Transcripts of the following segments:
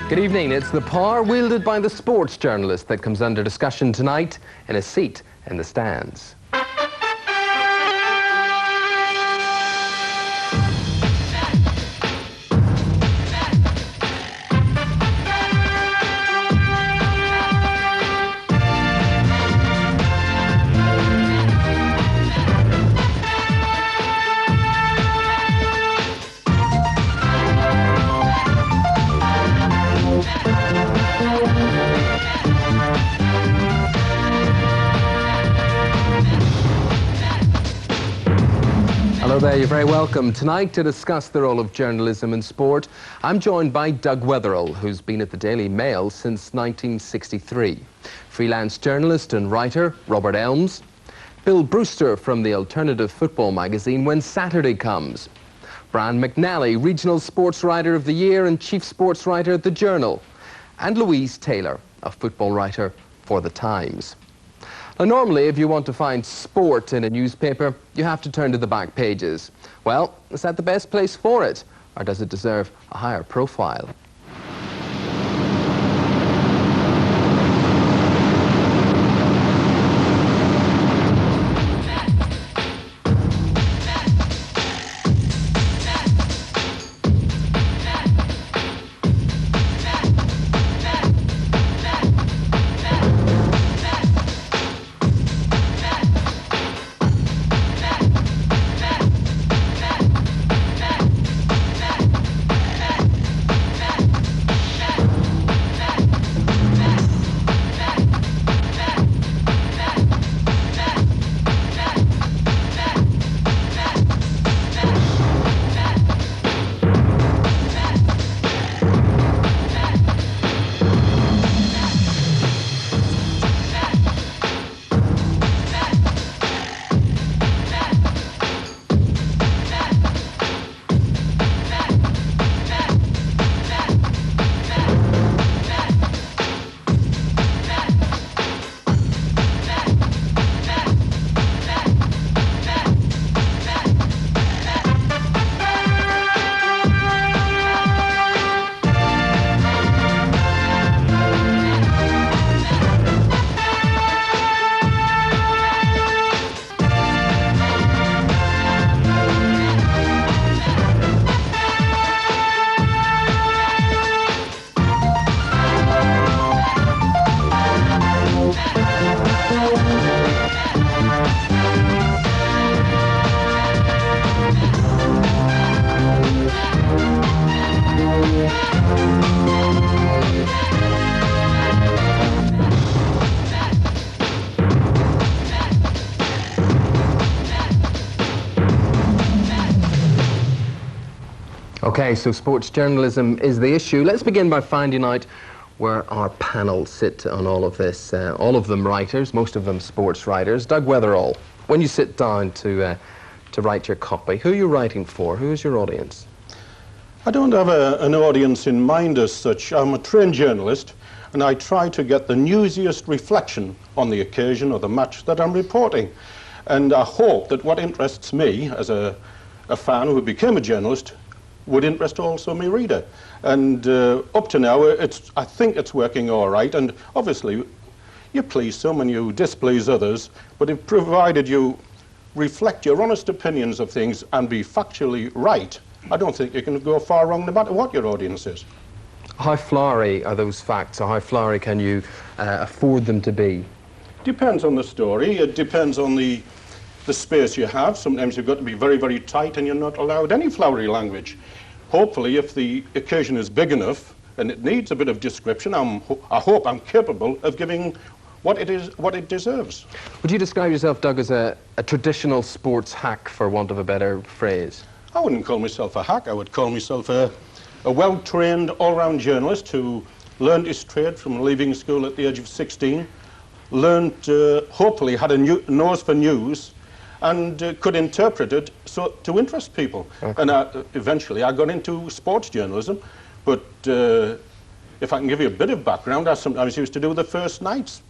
Good evening. It's the power wielded by the sports journalist that comes under discussion tonight in a seat in the stands. Hello there, you're very welcome. Tonight to discuss the role of journalism in sport, I'm joined by Doug Wetherill, who's been at the Daily Mail since 1963. Freelance journalist and writer Robert Elms. Bill Brewster from the alternative football magazine When Saturday Comes. Brian McNally, regional sports writer of the year and chief sports writer at The Journal. And Louise Taylor, a football writer for The Times. Now, normally, if you want to find sport in a newspaper, you have to turn to the back pages. Well, is that the best place for it? Or does it deserve a higher profile? Okay, so sports journalism is the issue. Let's begin by finding out where our panel sit on all of this. All of them writers, most of them sports writers. Doug Wetherill, when you sit down to write your copy, who are you writing for? Who is your audience? I don't have an audience in mind as such. I'm a trained journalist, and I try to get the newsiest reflection on the occasion or the match that I'm reporting. And I hope that what interests me as a fan who became a journalist would interest also my reader. And up to now, I think it's working all right. And obviously, you please some and you displease others, but if provided you reflect your honest opinions of things and be factually right, I don't think you can go far wrong no matter what your audience is. How flowery are those facts, or how flowery can you afford them to be? Depends on the story. It depends on the space you have. Sometimes you've got to be very, very tight and you're not allowed any flowery language. Hopefully, if the occasion is big enough and it needs a bit of description, I hope I'm capable of giving what it deserves. Would you describe yourself, Doug, as a traditional sports hack, for want of a better phrase? I wouldn't call myself a hack. I would call myself a well-trained, all-round journalist who learned his trade from leaving school at the age of 16, learned, hopefully had a nose for news, and could interpret it so to interest people. Okay. And eventually I got into sports journalism, but if I can give you a bit of background, I sometimes used to do the first nights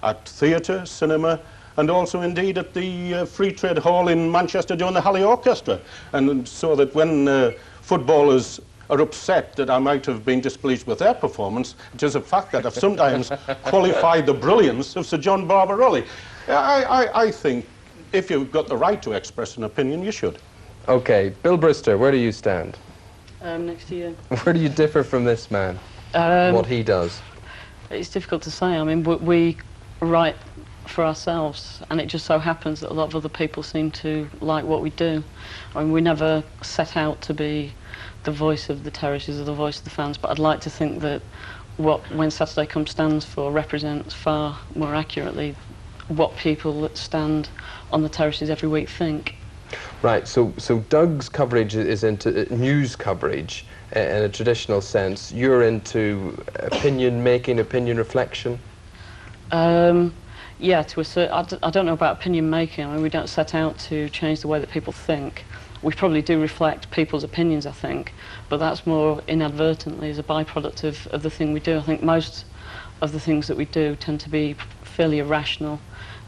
at theatre, cinema, and also indeed at the Free Trade Hall in Manchester doing the Halley Orchestra. And so that when footballers are upset that I might have been displeased with their performance. It is a fact that I've sometimes qualified the brilliance of Sir John Barbarelli. I think if you've got the right to express an opinion, you should. Okay, Bill Brister, where do you stand? Next to you. Where do you differ from this man? What he does? It's difficult to say. I mean, we write for ourselves, and it just so happens that a lot of other people seem to like what we do. I mean, we never set out to be the voice of the terraces or the voice of the fans, but I'd like to think that what When Saturday Comes stands for represents far more accurately what people that stand on the terraces every week think. Right, so Doug's coverage is into news coverage in a traditional sense. You're into opinion making, opinion reflection? Yeah, to a certain, I don't know about opinion making. I mean, we don't set out to change the way that people think. We probably do reflect people's opinions, I think, but that's more inadvertently as a byproduct of the thing we do. I think most of the things that we do tend to be fairly irrational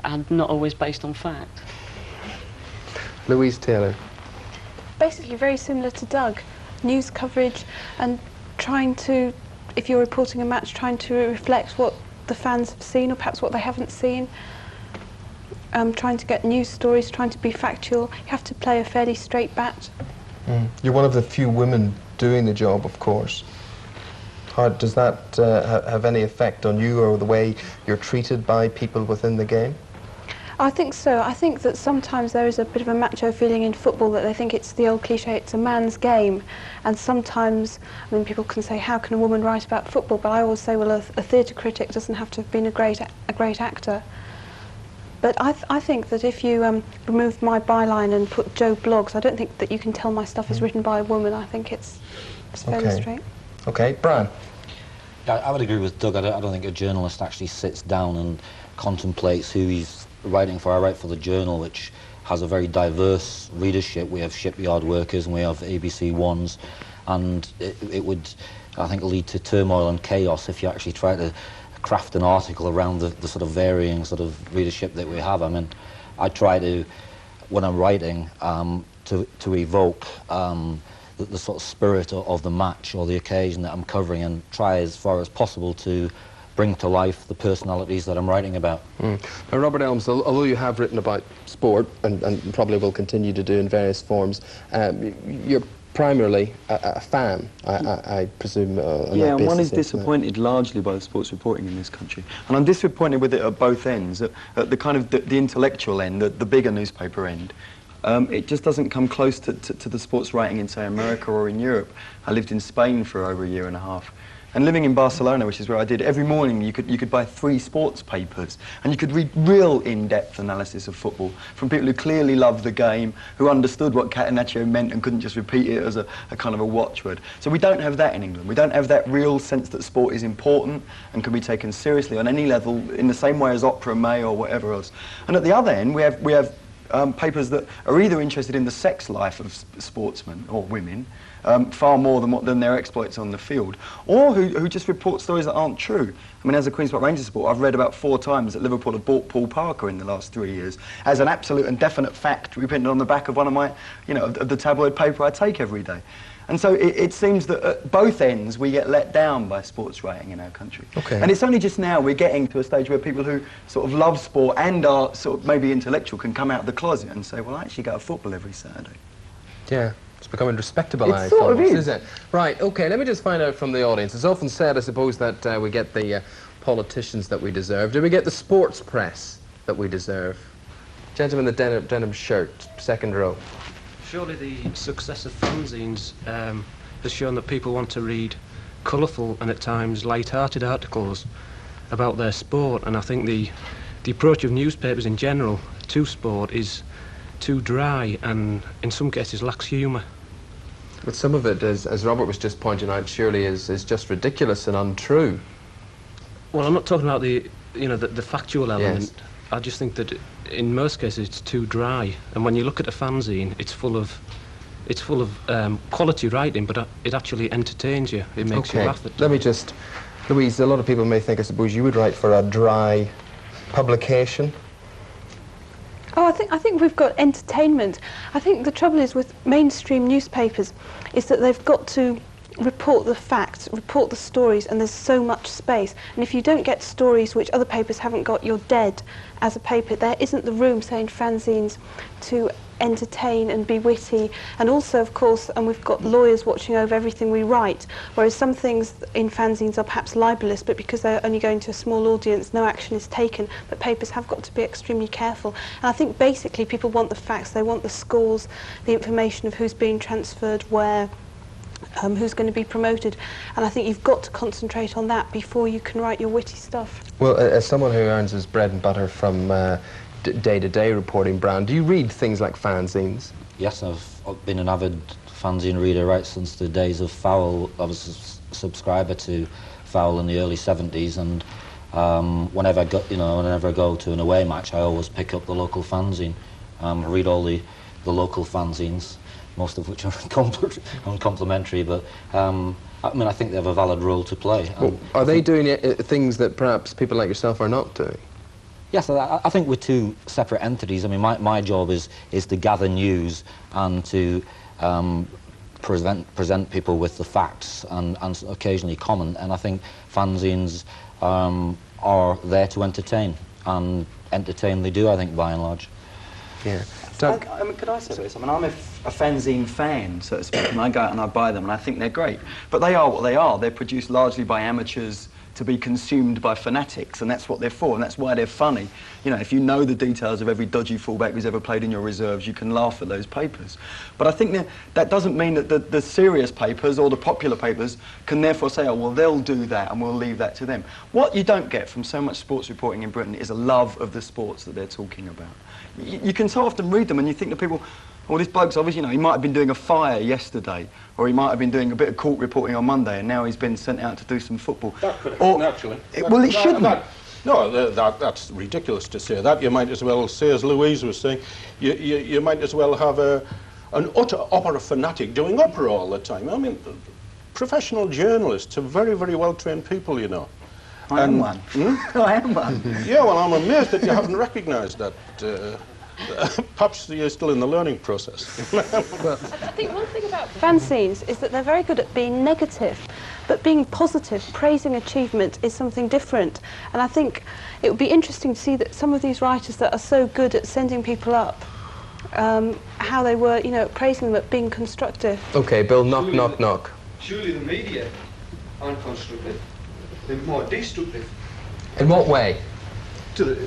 and not always based on fact. Louise Taylor. Basically very similar to Doug. News coverage and trying to, if you're reporting a match, trying to reflect what the fans have seen or perhaps what they haven't seen. Trying to get news stories, trying to be factual. You have to play a fairly straight bat. You're one of the few women doing the job, of course. How does that have any effect on you or the way you're treated by people within the game? I think so. I think that sometimes there is a bit of a macho feeling in football that they think it's the old cliche, it's a man's game. And sometimes, I mean, people can say, how can a woman write about football? But I always say, well, a theatre critic doesn't have to have been a great actor. But I think that if you remove my byline and put Joe Bloggs, I don't think that you can tell my stuff is written by a woman. I think it's fairly straight. Okay, Brian. Yeah, I would agree with Doug. I don't think a journalist actually sits down and contemplates who he's writing for. I write for the Journal, which has a very diverse readership. We have shipyard workers and we have ABC Ones, and it would, I think, lead to turmoil and chaos if you actually try to craft an article around the sort of varying sort of readership that we have. I mean, I try to, when I'm writing, to evoke the sort of spirit of the match or the occasion that I'm covering, and try as far as possible to bring to life the personalities that I'm writing about. Now, Robert Elms, although you have written about sport and probably will continue to do in various forms, you're primarily a fan, I presume. Yeah, and one is disappointed largely by the sports reporting in this country. And I'm disappointed with it at both ends. At the kind of the intellectual end, the bigger newspaper end, it just doesn't come close to the sports writing in, say, America or in Europe. I lived in Spain for over a year and a half. And living in Barcelona, which is where I did, every morning you could buy 3 sports papers and you could read real in-depth analysis of football from people who clearly loved the game, who understood what Catenaccio meant and couldn't just repeat it as a kind of a watchword. So we don't have that in England. We don't have that real sense that sport is important and can be taken seriously on any level in the same way as opera may or whatever else. And at the other end, we have papers that are either interested in the sex life of sportsmen or women, far more than their exploits on the field, or who just report stories that aren't true. I mean, as a Queen's Park Rangers supporter, I've read about 4 times that Liverpool have bought Paul Parker in the last 3 years as an absolute and definite fact, reprinted on the back of one of my, of the tabloid paper I take every day. And so it seems that at both ends we get let down by sports writing in our country. Okay. And it's only just now we're getting to a stage where people who sort of love sport and are sort of maybe intellectual can come out of the closet and say, well, I actually go to football every Saturday. Yeah. It's becoming respectable, It sort of is it? Right, okay, let me just find out from the audience. It's often said, I suppose, that we get the politicians that we deserve. Do we get the sports press that we deserve? Gentleman in the denim shirt, second row. Surely the success of fanzines has shown that people want to read colourful and at times light-hearted articles about their sport, and I think the approach of newspapers in general to sport is too dry and in some cases lacks humour. But some of it, as Robert was just pointing out, surely is just ridiculous and untrue. Well, I'm not talking about the factual element. Yes. I just think that in most cases it's too dry, and when you look at a fanzine, it's full of quality writing, but it actually entertains you. It makes you laugh at times. Let me just, Louise, a lot of people may think, I suppose, you would write for a dry publication. Oh, I think we've got entertainment. I think the trouble is with mainstream newspapers is that they've got to report the facts, report the stories, and there's so much space. And if you don't get stories which other papers haven't got, you're dead as a paper. There isn't the room, say, in fanzines to entertain and be witty. And also, of course, and we've got lawyers watching over everything we write, whereas some things in fanzines are perhaps libelous, but because they're only going to a small audience, no action is taken. But papers have got to be extremely careful. And I think basically people want the facts, they want the scores, the information of who's being transferred where, who's going to be promoted, and I think you've got to concentrate on that before you can write your witty stuff. Well, as someone who earns his bread and butter from day-to-day reporting, Brown, do you read things like fanzines? Yes, I've been an avid fanzine reader right since the days of Fowl. I was a subscriber to Fowl in the early 70s, and whenever I go to an away match, I always pick up the local fanzine. I read all the local fanzines, most of which are uncomplimentary, but I mean, I think they have a valid role to play. Well, are they doing things that perhaps people like yourself are not doing? Yes, I think we're two separate entities. I mean, my job is to gather news and to present people with the facts and occasionally comment, and I think fanzines are there to entertain, and entertain they do, I think, by and large. Yeah. I mean, could I say this? I mean, I'm a fanzine fan, so to speak, and I go out and I buy them, and I think they're great. But they are what they are. They're produced largely by amateurs to be consumed by fanatics, and that's what they're for, and that's why they're funny. You know, if you know the details of every dodgy fullback who's ever played in your reserves, you can laugh at those papers. But I think that doesn't mean that the serious papers or the popular papers can therefore say, oh, well, they'll do that and we'll leave that to them. What you don't get from so much sports reporting in Britain is a love of the sports that they're talking about. You can so often read them and you think to people, well, this bloke's obviously, you know, he might have been doing a fire yesterday, or he might have been doing a bit of court reporting on Monday, and now he's been sent out to do some football. That could happen, actually. Well, it shouldn't. No, that's ridiculous to say that. You might as well say, as Louise was saying, you might as well have an utter opera fanatic doing opera all the time. I mean, professional journalists are very, very well-trained people, you know. I am one. I am one. Yeah, well, I'm amazed that you haven't recognised that. Perhaps you're still in the learning process. I think one thing about fanzines is that they're very good at being negative, but being positive, praising achievement, is something different. And I think it would be interesting to see that some of these writers that are so good at sending people up, how they were, you know, praising them, at being constructive. Okay, Bill, knock. Surely the media aren't constructive. They're more destructive. In what way?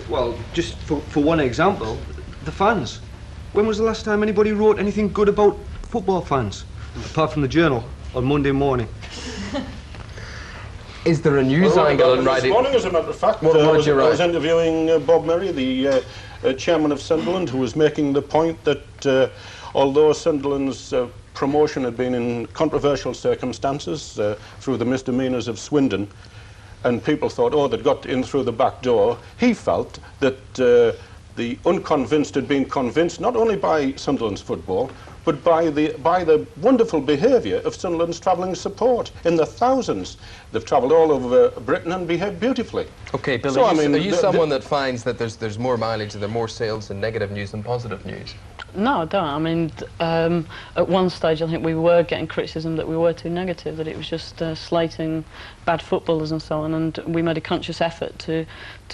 Well, just for one example, the fans. When was the last time anybody wrote anything good about football fans, apart from the Journal on Monday morning? Is there a news angle on writing? This morning, as a matter of fact, I was interviewing Bob Murray, the chairman of Sunderland, who was making the point that although Sunderland's promotion had been in controversial circumstances through the misdemeanours of Swindon, and people thought, oh, they'd got in through the back door, he felt that the unconvinced had been convinced not only by Sunderland's football, but by the wonderful behaviour of Sunderland's travelling support. In the thousands, they've travelled all over Britain and behaved beautifully. Okay, Bill, so, are you someone that finds that there's more mileage, there are more sales in negative news than positive news? No, I don't. I mean, at one stage I think we were getting criticism that we were too negative, that it was just slating bad footballers and so on, and we made a conscious effort to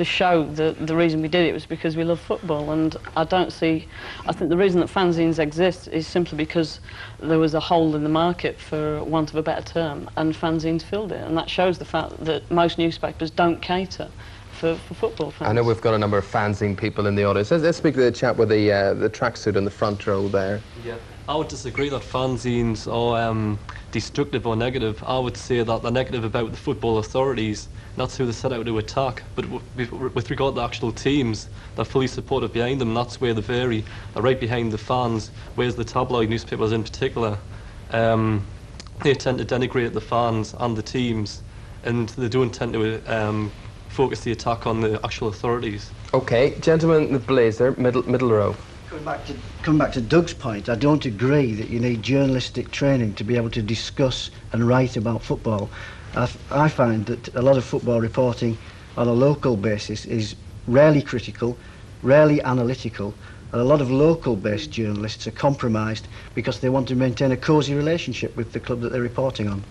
show that the reason we did it was because we love football. And I think the reason that fanzines exist is simply because there was a hole in the market, for want of a better term, and fanzines filled it, and that shows the fact that most newspapers don't cater for football fans. I know we've got a number of fanzine people in the audience. Let's speak to the chap with the tracksuit in the front row there. Yeah, I would disagree that fanzines are destructive or negative. I would say that they're negative about the football authorities, not who they set out to attack, but with regard to the actual teams, they're fully supported behind them. That's where they vary. They're right behind the fans, whereas the tabloid newspapers in particular, they tend to denigrate the fans and the teams, and they don't tend to focus the attack on the actual authorities. Okay, gentleman in the blazer, middle row. Coming back to Doug's point, I don't agree that you need journalistic training to be able to discuss and write about football. I find that a lot of football reporting on a local basis is rarely critical, rarely analytical, and a lot of local-based journalists are compromised because they want to maintain a cosy relationship with the club that they're reporting on.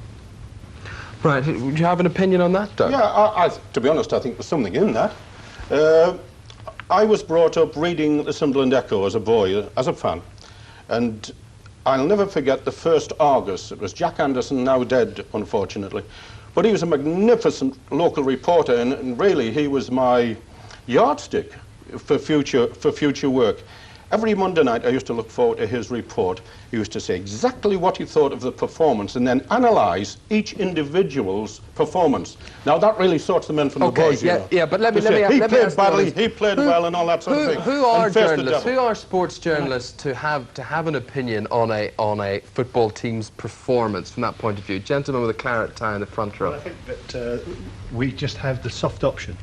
Right, would you have an opinion on that, Doug? Yeah, to be honest, I think there's something in that. I was brought up reading the Sunderland Echo as a boy, as a fan, and I'll never forget the first Argus. It was Jack Anderson, now dead, unfortunately, but he was a magnificent local reporter, and really he was my yardstick for future work. Every Monday night I used to look forward to his report. He used to say exactly what he thought of the performance and then analyse each individual's performance. Now that really sorts the men from the boys, you know. Yeah, but let me he ask played badly, he played well and all that sort of thing. Who are journalists, who are sports journalists to have an opinion on a football team's performance from that point of view? Gentleman with a claret tie in the front row. Well, I think that we just have the soft option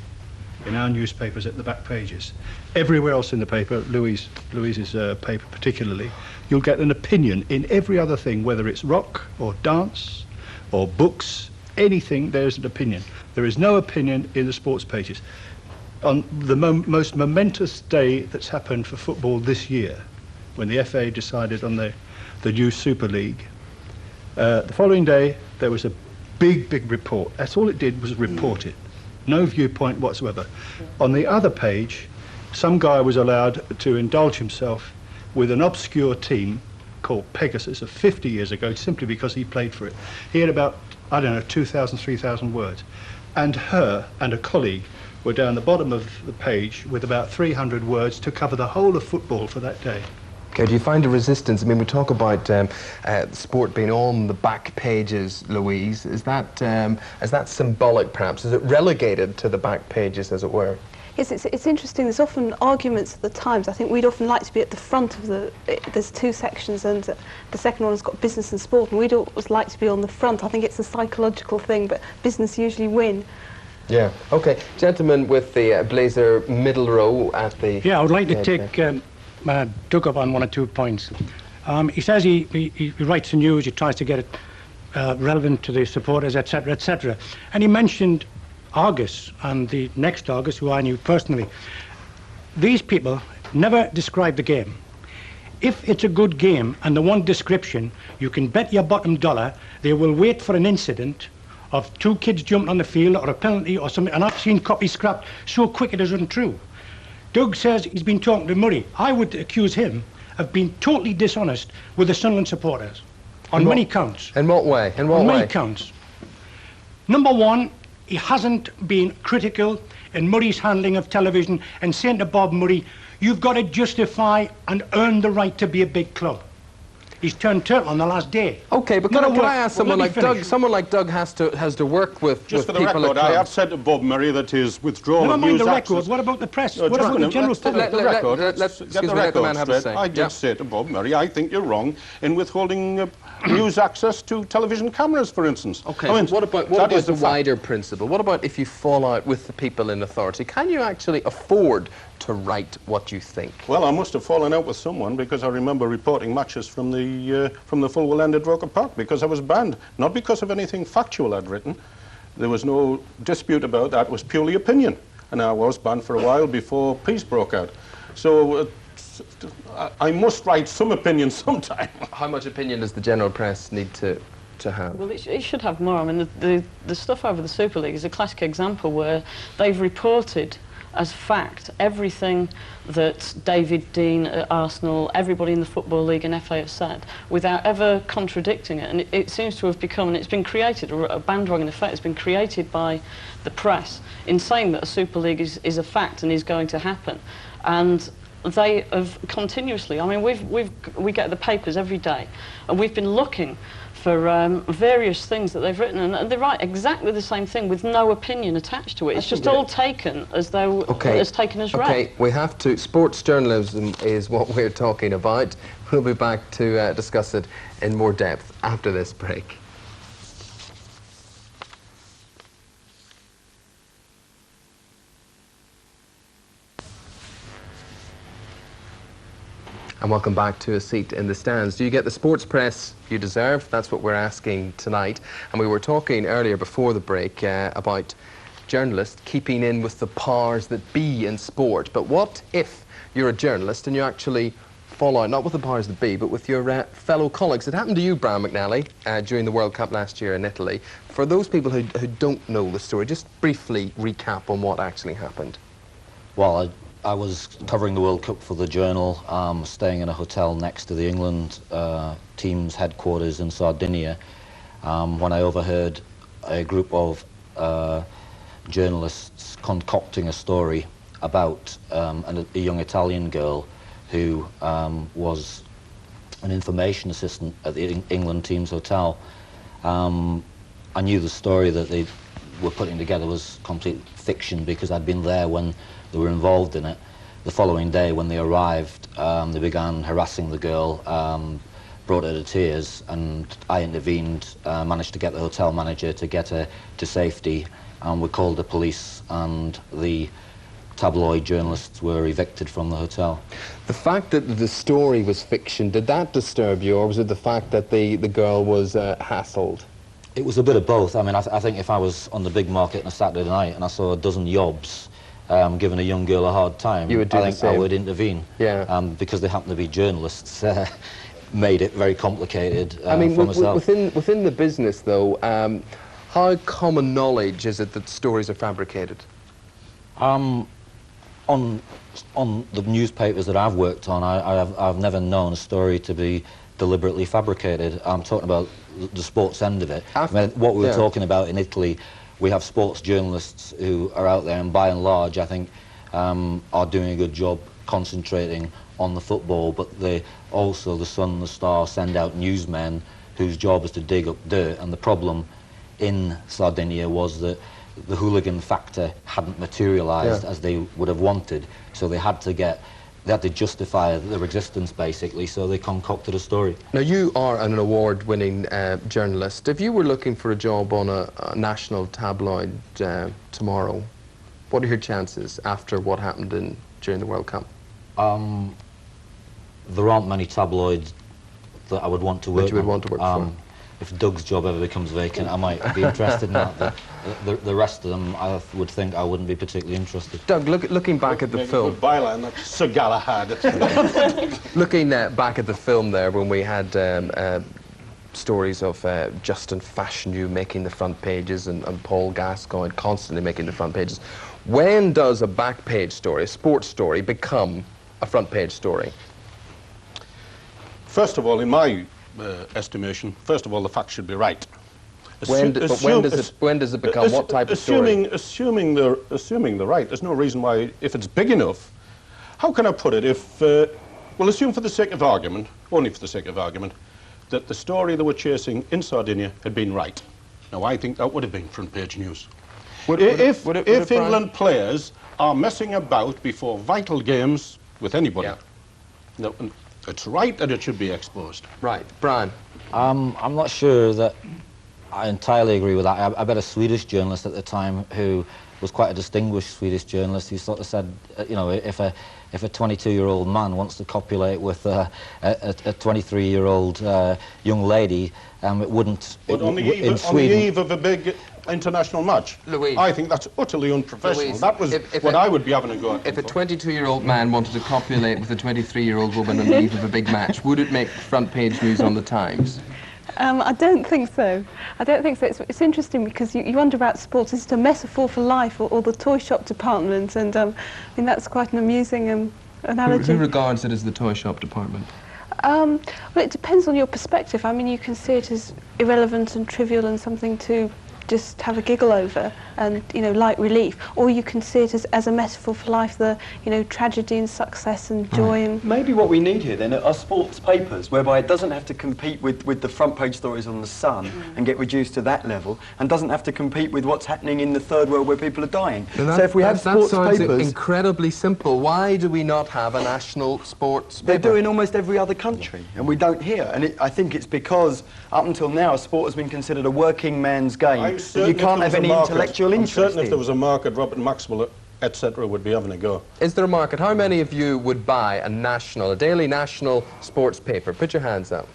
in our newspapers at the back pages. Everywhere else in the paper, Louise's paper particularly, you'll get an opinion in every other thing, whether it's rock or dance or books, anything, there's an opinion. There is no opinion in the sports pages. On the most momentous day that's happened for football this year, when the FA decided on the new Super League, the following day there was a big report. That's all it did, was report it. No viewpoint whatsoever. On the other page, some guy was allowed to indulge himself with an obscure team called Pegasus of 50 years ago, simply because he played for it. He had about, I don't know, 2,000, 3,000 words. And her and a colleague were down the bottom of the page with about 300 words to cover the whole of football for that day. Okay, do you find a resistance? I mean, we talk about sport being on the back pages, Louise. Is that symbolic, perhaps? Is it relegated to the back pages, as it were? Yes, it's interesting. There's often arguments at the Times. I think we'd often like to be at the front of there's two sections, and the second one's got business and sport, and we'd always like to be on the front. I think it's a psychological thing, but business usually win. Yeah, okay. Gentleman with the blazer middle row at the... Yeah, I would like to take... Doug up on one or 2 points. He says he writes the news, he tries to get it relevant to the supporters, etc., etc. And he mentioned Argus and the next Argus, who I knew personally. These people never describe the game. If it's a good game and the one description, you can bet your bottom dollar they will wait for an incident of 2 kids jumping on the field or a penalty or something, and I've seen copies scrapped so quick it isn't true. Doug says he's been talking to Murray. I would accuse him of being totally dishonest with the Sunderland supporters on many counts. In what way? In what way? On many counts. Number one, he hasn't been critical in Murray's handling of television and saying to Bob Murray, you've got to justify and earn the right to be a big club. He's turned turtle on the last day. Okay, but can I ask someone like Doug? Someone like Doug has to work with just for the people record, I have said to Bob Murray that his withdrawal Never of mind news the access... record. What about the press? No, what about the general public? Let's get the record straight. I did say to Bob Murray, I think you're wrong in withholding news access to television cameras, for instance. Okay, I mean, what about the wider principle? What about if you fall out with the people in authority? Can you actually afford to write what you think? Well, I must have fallen out with someone, because I remember reporting matches from the Fulwell end at Roker Park, because I was banned, not because of anything factual I'd written. There was no dispute about that. It was purely opinion, and I was banned for a while before peace broke out. So I must write some opinion sometime. How much opinion does the general press need to have? Well, it should have more. I mean, the stuff over the Super League is a classic example where they've reported as fact everything that David Dean at Arsenal, everybody in the Football League and FA have said, without ever contradicting it. And it seems to have become, and it's been created, a bandwagon effect has been created by the press in saying that a Super League is a fact and is going to happen. And they have continuously, I mean, we get the papers every day, and we've been looking for various things that they've written, and they write exactly the same thing with no opinion attached to it. It's just all taken as though it's taken as read. Okay, we have to. Sports journalism is what we're talking about. We'll be back to discuss it in more depth after this break. And welcome back to A Seat in the Stands. Do you get the sports press you deserve? That's what we're asking tonight. And we were talking earlier before the break about journalists keeping in with the powers that be in sport. But what if you're a journalist and you actually fallout, not with the powers that be, but with your fellow colleagues. It happened to you, Brian McNally, during the World Cup last year in Italy. For those people who don't know the story, just briefly recap on what actually happened. Well, I was covering the World Cup for the Journal, staying in a hotel next to the England team's headquarters in Sardinia, when I overheard a group of journalists concocting a story about a young Italian girl who was an information assistant at the England team's hotel. I knew the story that they were putting together was complete fiction because I'd been there when they were involved in it. The following day when they arrived, they began harassing the girl, brought her to tears, and I intervened, managed to get the hotel manager to get her to safety, and we called the police, and the tabloid journalists were evicted from the hotel. The fact that the story was fiction, did that disturb you, or was it the fact that the girl was hassled? It was a bit of both. I mean, I think if I was on the big market on a Saturday night and I saw a dozen yobs giving a young girl a hard time, you would do I think the same. I would intervene. Yeah. Because they happen to be journalists, made it very complicated I mean, for myself. within the business, though, how common knowledge is it that stories are fabricated? On the newspapers that I've worked on, I've never known a story to be deliberately fabricated. I'm talking about the sports end of it. I mean, what we were talking about in Italy, we have sports journalists who are out there, and by and large, I think, are doing a good job concentrating on the football, but they also, the Sun and the Star, send out newsmen whose job is to dig up dirt, and the problem in Sardinia was that the hooligan factor hadn't materialised as they would have wanted, so they had to justify their existence, basically, so they concocted a story. Now, you are an award-winning journalist. If you were looking for a job on a national tabloid tomorrow, what are your chances after what happened during the World Cup? There aren't many tabloids that I would want to work that you would want to work for. If Doug's job ever becomes vacant, I might be interested in that. The rest of them, I would think I wouldn't be particularly interested. Doug, looking back at the film... byline, that's Sir Galahad. Looking back at the film there, when we had stories of Justin Fashanu making the front pages and Paul Gascoigne constantly making the front pages, when does a back page story, a sports story, become a front page story? First of all, in my estimation, first of all, the facts should be right. When does it become? What type of story? Assuming the right, there's no reason why, if it's big enough, how can I put it, if, well, assume for the sake of argument, only for the sake of argument, that the story they were chasing in Sardinia had been right. Now, I think that would have been front page news. If England players are messing about before vital games with anybody, no, it's right that it should be exposed. Right. Brian? I'm not sure that I entirely agree with that. I bet a Swedish journalist at the time who was quite a distinguished Swedish journalist, he sort of said, you know, if a 22-year-old man wants to copulate with a 23-year-old young lady, it wouldn't... But on the eve of a big international match, Louise, I think that's utterly unprofessional. Louise, that was what I would be having a go at. If a 22-year-old man wanted to copulate with a 23-year-old woman on the eve of a big match, would it make front page news on the Times? I don't think so. I don't think so. It's interesting because you wonder about sports. Is it a metaphor for life or the toy shop department? And I mean, that's quite an amusing analogy. Who regards it as the toy shop department? Well, it depends on your perspective. I mean, you can see it as irrelevant and trivial and something to just have a giggle over and, you know, light relief, or you can see it as a metaphor for life, the, you know, tragedy and success and joy. And maybe what we need here then are sports papers whereby it doesn't have to compete with the front page stories on the Sun and get reduced to that level, and doesn't have to compete with what's happening in the third world where people are dying. So if we have sports that sounds papers, incredibly simple. Why do we not have a national sports paper? They're doing almost every other country, and we don't here. And I think it's because up until now sport has been considered a working man's game. You can't have any intellectual interest in. I'm certain if there was a market, Robert Maxwell, etc., would be having a go. Is there a market? How many of you would buy a daily national sports paper? Put your hands up.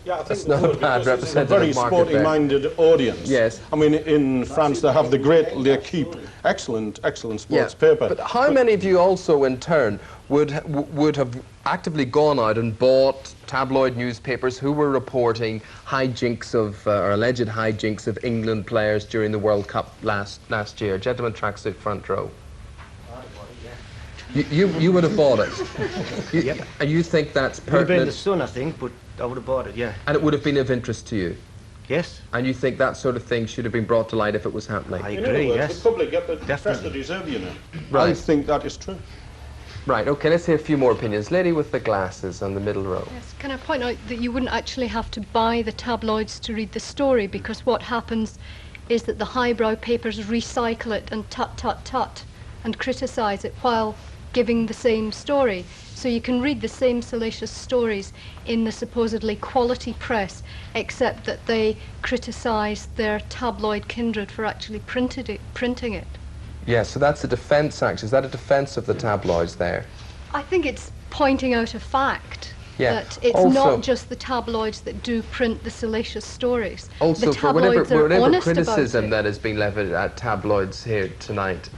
Yeah, I think That's not a bad it's a representative very market sporting-minded audience. Yes. I mean, in France they have the great L'Equipe, excellent sports paper. But how many of you also, in turn, would have actively gone out and bought tabloid newspapers who were reporting hijinks of, or alleged hijinks of England players during the World Cup last year? Gentleman, tracksuit, front row. You would have bought it. Yep. And you think that's It would have been the pertinent? Sun, I think, but I would have bought it, yeah. And it would have been of interest to you? Yes. And you think that sort of thing should have been brought to light if it was happening? I In other agree, words, yes. the public get the press Definitely. they deserve, you know. Right. I think that is true. Right, okay, let's hear a few more opinions. Lady with the glasses on the middle row. Yes, can I point out that you wouldn't actually have to buy the tabloids to read the story, because what happens is that the highbrow papers recycle it and tut and criticise it while giving the same story. So you can read the same salacious stories in the supposedly quality press, except that they criticise their tabloid kindred for actually printing it. Yeah, so that's a defence, actually. Is that a defence of the tabloids there? I think it's pointing out a fact. Yeah. That it's Also- not just the tabloids that do print the salacious stories. Also, the for whatever tabloids are honest criticism about that has been levied at tabloids here tonight,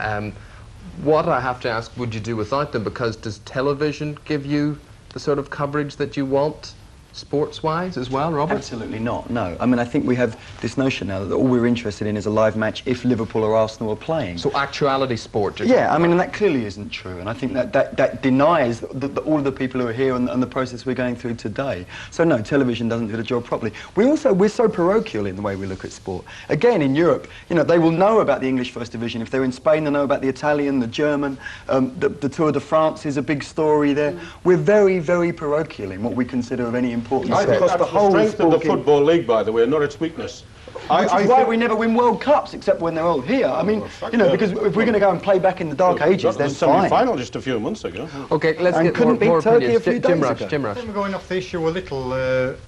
what I have to ask, would you do without them? Because does television give you the sort of coverage that you want, sports-wise, as well, Robert? Absolutely not, no. I mean, I think we have this notion now that all we're interested in is a live match if Liverpool or Arsenal are playing. So actuality sport, you're Yeah, I talking mean, and about. that clearly isn't true, and I think that denies all of the people who are here and the process we're going through today. So no, television doesn't do the job properly. We're so parochial in the way we look at sport. Again, in Europe, you know, they will know about the English First Division. If they're in Spain, they know about the Italian, the German. The Tour de France is a big story there. We're very, very parochial in what we consider of any importance I think across that's the whole strength of the sporting- Football League, by the way, not its weakness. Which is why we never win World Cups, except when they're all here. I mean, you know, because if we're going to go and play back in the dark ages, then the fine. semi-final just a few months ago. Okay, let's And get couldn't beat more Turkey opinions. a few Jim days Rush, ago. Jim I Rush. think we're going off the issue a little.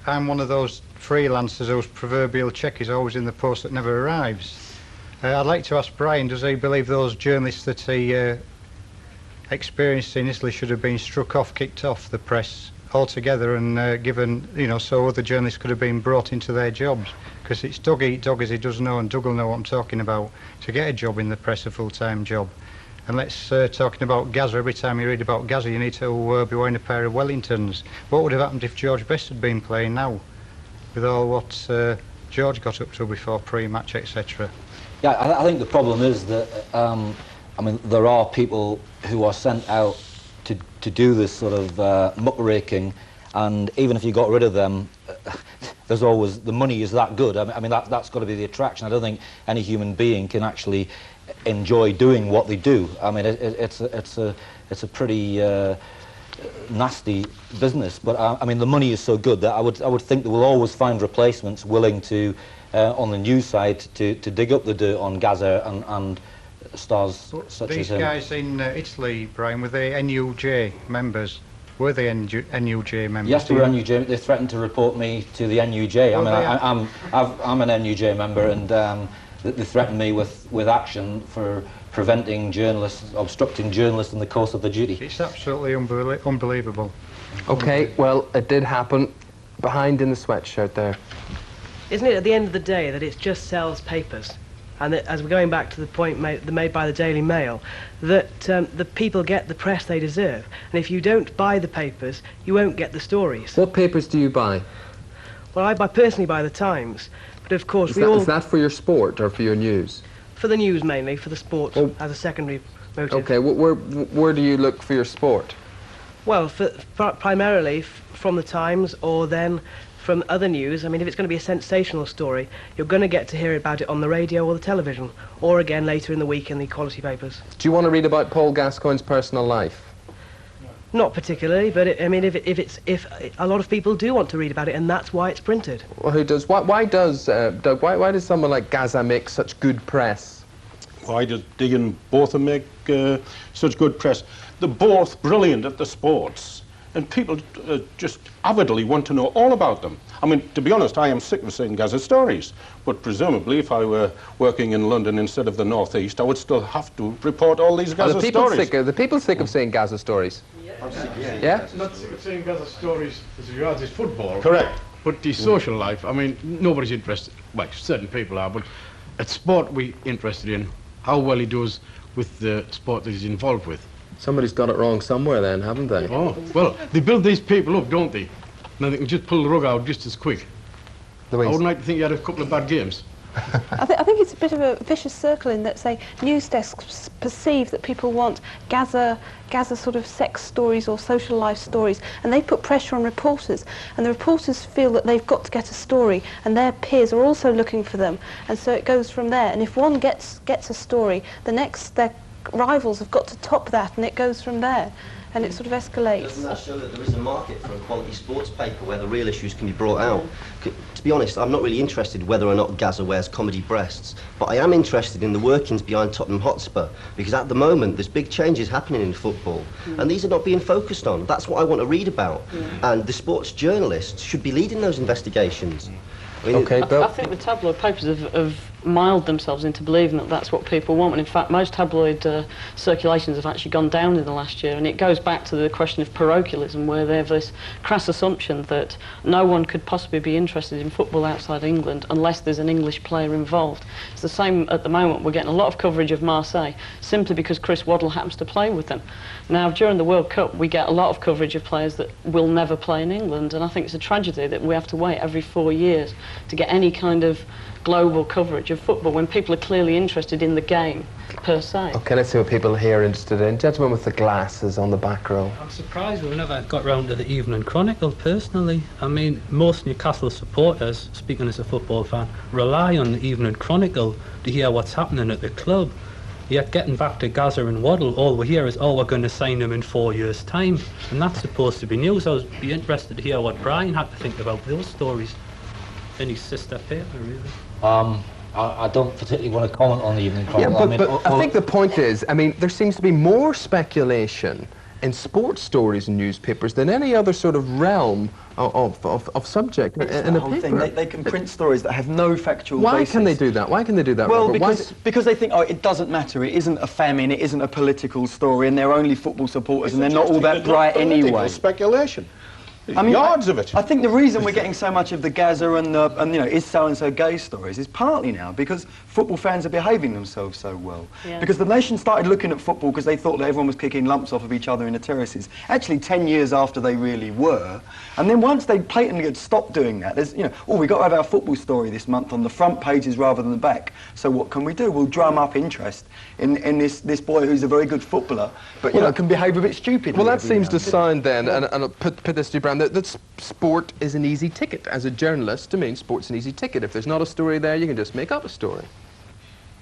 I'm one of those freelancers whose proverbial cheque is always in the post that never arrives. I'd like to ask Brian, does he believe those journalists that he experienced in Italy should have been struck off, kicked off the press altogether and given, you know, so other journalists could have been brought into their jobs? Because it's dog eat dog, as he does know, and Doug will know what I'm talking about, to get a job in the press, a full-time job. And let's talking about Gaza, every time you read about Gaza you need to be wearing a pair of Wellingtons. What would have happened if George Best had been playing now, with all what George got up to before pre-match, etc.? Yeah, I think the problem is that, I mean, there are people who are sent out to do this sort of muckraking, and even if you got rid of them, there's always, the money is that good. I mean that's got to be the attraction. I don't think any human being can actually enjoy doing what they do. I mean, it's a pretty nasty business, but I mean the money is so good that I would think they will always find replacements willing to, on the news side, to dig up the dirt on Gaza and stars such as These him. guys in Italy, Brian, were they NUJ members? Were they NUJ members? Yes, they were NUJ. They threatened to report me to the NUJ. I mean, I'm an NUJ member, and they threatened me with action for preventing journalists, obstructing journalists in the course of their duty. It's absolutely unbelievable. Okay, well, it did happen. Behind in the sweatshirt there. Isn't it at the end of the day that it just sells papers? And that, as we're going back to the point made by the Daily Mail, that the people get the press they deserve. And if you don't buy the papers, you won't get the stories. What papers do you buy? Well, I personally buy the Times. But of course, Is that for your sport or for your news? For the news mainly, for the sport as a secondary motive. Okay, where do you look for your sport? Well, primarily from the Times, or then from other news. I mean, if it's going to be a sensational story, you're going to get to hear about it on the radio or the television, or again later in the week in the quality papers. Do you want to read about Paul Gascoigne's personal life? Not particularly, but I mean, if a lot of people do want to read about it, and that's why it's printed. Well, who does? Why does Doug? Why does someone like Gaza make such good press? Why does Dean Botha make such good press? They're both brilliant at the sports, and people just avidly want to know all about them. I mean, to be honest, I am sick of seeing Gaza stories, but presumably if I were working in London instead of the North East, I would still have to report all these Gaza stories. Are the people sick of seeing Gaza stories? Yeah? Not sick of seeing Gaza stories as regards his football. Correct. But the social life, I mean, nobody's interested, well, certain people are, but at sport we're interested in how well he does with the sport that he's involved with. Somebody's got it wrong somewhere then, haven't they? Oh, well, they build these people up, don't they? And they can just pull the rug out just as quick. Louise. I wouldn't like to think you had a couple of bad games. I think it's a bit of a vicious circle in that, say, news desks perceive that people want gather sort of sex stories or social life stories, and they put pressure on reporters, and the reporters feel that they've got to get a story, and their peers are also looking for them, and so it goes from there. And if one gets a story, their rivals have got to top that, and it goes from there. And it sort of escalates. Doesn't that show that there is a market for a quality sports paper where the real issues can be brought out? To be honest, I'm not really interested whether or not Gaza wears comedy breasts, but I am interested in the workings behind Tottenham Hotspur, because at the moment there's big changes happening in football, and these are not being focused on. That's what I want to read about, and the sports journalists should be leading those investigations. I mean, I think the tabloid papers have miled themselves into believing that that's what people want, and in fact most tabloid circulations have actually gone down in the last year, and it goes back to the question of parochialism, where they have this crass assumption that no one could possibly be interested in football outside England unless there's an English player involved. It's the same at the moment. We're getting a lot of coverage of Marseille simply because Chris Waddle happens to play with them. Now during the World Cup we get a lot of coverage of players that will never play in England, and I think it's a tragedy that we have to wait every 4 years to get any kind of global coverage of football when people are clearly interested in the game per se. Okay, let's see what people here are interested in. Gentleman with the glasses on the back row. I'm surprised we've never got round to the Evening Chronicle, personally. I mean, most Newcastle supporters, speaking as a football fan, rely on the Evening Chronicle to hear what's happening at the club. Yet getting back to Gaza and Waddle, all we hear is, oh, we're going to sign them in 4 years' time. And that's supposed to be news. I would be interested to hear what Brian had to think about those stories in his sister paper, really. I don't particularly want to comment on the Evening Chronicle. Yeah, but I think the point is, I mean, there seems to be more speculation in sports stories and newspapers than any other sort of realm of subject in a whole paper. thing. They can print stories that have no factual basis. Why can they do that? Why can they do that? Well, Robert? because they think, oh, it doesn't matter. It isn't a famine. It isn't a political story, and they're only football supporters, and they're not all that bright anyway. Speculation. I mean, yards of it. I think the reason we're getting so much of the Gaza and you know, is so-and-so gay stories is partly now because football fans are behaving themselves so well. Yeah. Because the nation started looking at football because they thought that everyone was kicking lumps off of each other in the terraces. Actually, 10 years after they really were. And then once they blatantly had stopped doing that, there's, you know, oh, we've got to have our football story this month on the front pages rather than the back. So what can we do? We'll drum up interest in this boy who's a very good footballer, but, you know, can behave a bit stupidly. Well, that seems to sound then, and I'll put this to you, Brian, that sport is an easy ticket. As a journalist, to me, sport's an easy ticket. If there's not a story there, you can just make up a story.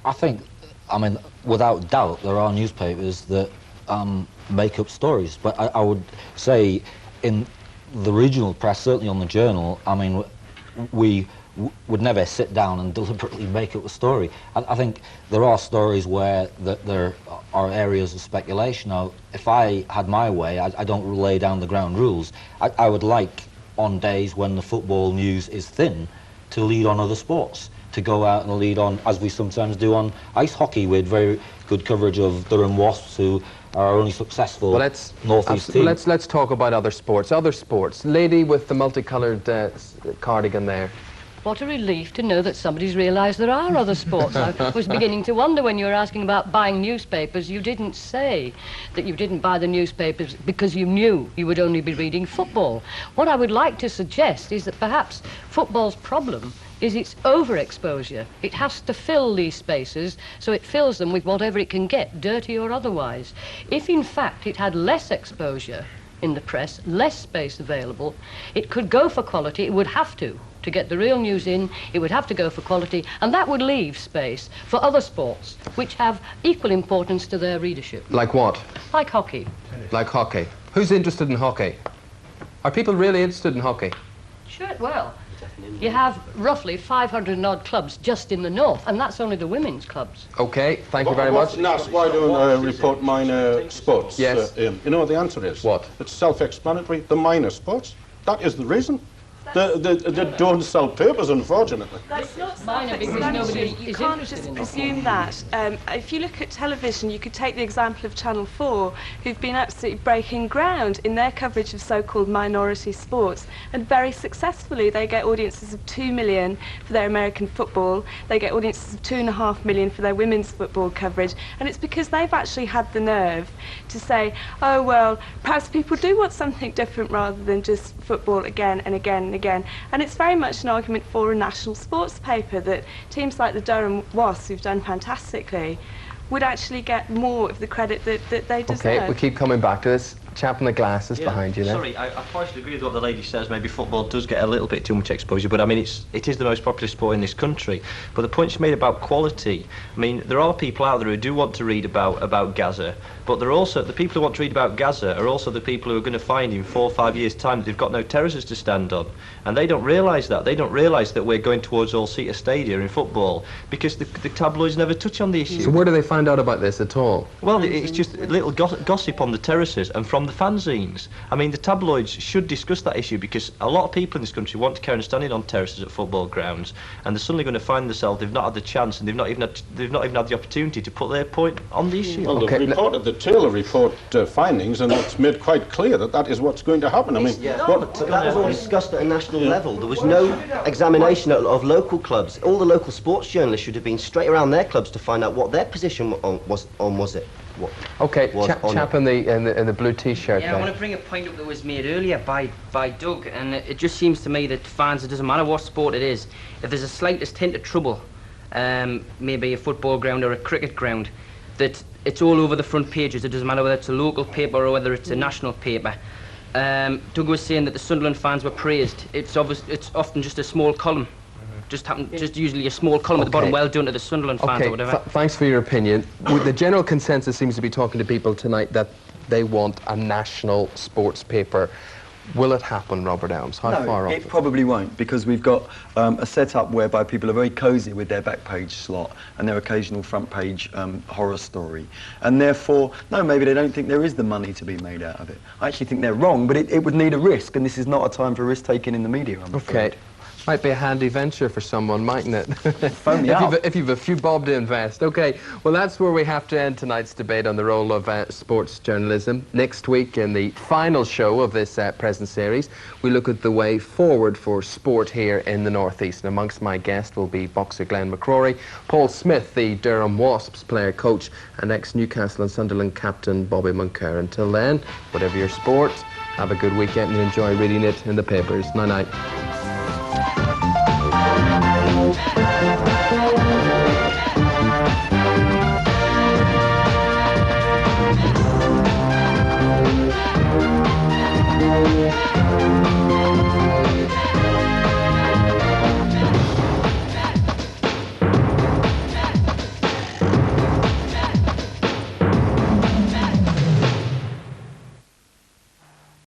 I think, I mean, without doubt, there are newspapers that make up stories. But I would say in the regional press, certainly on the Journal, I mean, we would never sit down and deliberately make up a story. I think there are stories where there are areas of speculation. Now, if I had my way, I don't lay down the ground rules. I would like, on days when the football news is thin, to lead on other sports, to go out and lead on, as we sometimes do on ice hockey, with very good coverage of Durham Wasps, who are our only successful northeast team. Let's talk about other sports. Other sports. Lady with the multicoloured cardigan there. What a relief to know that somebody's realised there are other sports. I was beginning to wonder when you were asking about buying newspapers, you didn't say that you didn't buy the newspapers because you knew you would only be reading football. What I would like to suggest is that perhaps football's problem is its overexposure. It has to fill these spaces, so it fills them with whatever it can get, dirty or otherwise. If in fact it had less exposure in the press, less space available, it could go for quality. It would have to get the real news in, it would have to go for quality, and that would leave space for other sports which have equal importance to their readership. Like what? Like hockey. Like hockey. Who's interested in hockey? Are people really interested in hockey? Sure, well, you have roughly 500 and odd clubs just in the north, and that's only the women's clubs. Okay, thank you very much. Nas, why don't report minor sports? Yes. You know what the answer is? What? It's self-explanatory. The minor sports. That is the reason. that don't sell papers, unfortunately. That's not Minor because nobody you is can't interested just in presume that. If you look at television, you could take the example of Channel 4, who've been absolutely breaking ground in their coverage of so-called minority sports, and very successfully. They get audiences of 2 million for their American football, they get audiences of 2.5 million for their women's football coverage, and it's because they've actually had the nerve to say, oh well, perhaps people do want something different rather than just football again and again and again. And it's very much an argument for a national sports paper, that teams like the Durham Wasps, who've done fantastically, would actually get more of the credit that they deserve. Okay, we keep coming back to this. Chap in the glasses behind you there. Sorry, I partially agree with what the lady says. Maybe football does get a little bit too much exposure, but I mean, it is the most popular sport in this country. But the point she made about quality, I mean, there are people out there who do want to read about Gaza, but there are also, the people who want to read about Gaza are also the people who are going to find in 4 or 5 years' time that they've got no terraces to stand on. And they don't realise that. They don't realise that we're going towards all-seater stadia in football because the tabloids never touch on the issue. So where do they find out about this at all? Well, it's just a little gossip on the terraces and from the fanzines. I mean, the tabloids should discuss that issue because a lot of people in this country want to carry on standing on terraces at football grounds, and they're suddenly going to find themselves they've not had the chance and they've not even had the opportunity to put their point on the issue. Well, they've reported the Taylor report findings, and it's made quite clear that that is what's going to happen. I mean, but that was all discussed at a national level. There was no examination of local clubs. All the local sports journalists should have been straight around their clubs to find out what their position was it. Okay, chap in the blue T-shirt. Yeah, I want to bring a point up that was made earlier by Doug, and it just seems to me that fans, it doesn't matter what sport it is, if there's a slightest hint of trouble, maybe a football ground or a cricket ground, that it's all over the front pages. It doesn't matter whether it's a local paper or whether it's a national paper. Doug was saying that the Sunderland fans were praised. It's often just a small column. Just usually a small column at the bottom, well done to the Sunderland fans or whatever. Thanks for your opinion. The general consensus seems to be talking to people tonight that they want a national sports paper. Will it happen, Robert Elms? How far off? It probably won't, because we've got a setup whereby people are very cosy with their back page slot and their occasional front page horror story. And therefore, no, maybe they don't think there is the money to be made out of it. I actually think they're wrong, but it would need a risk, and this is not a time for risk-taking in the media, I'm afraid. Okay. Might be a handy venture for someone, mightn't it? Phone me up. If you've a few bob to invest. Okay, well, that's where we have to end tonight's debate on the role of sports journalism. Next week, in the final show of this present series, we look at the way forward for sport here in the North East. And amongst my guests will be boxer Glenn McCrory, Paul Smith, the Durham Wasps player-coach, and ex-Newcastle and Sunderland captain Bobby Moncur. Until then, whatever your sport, have a good weekend and enjoy reading it in the papers. Night-night.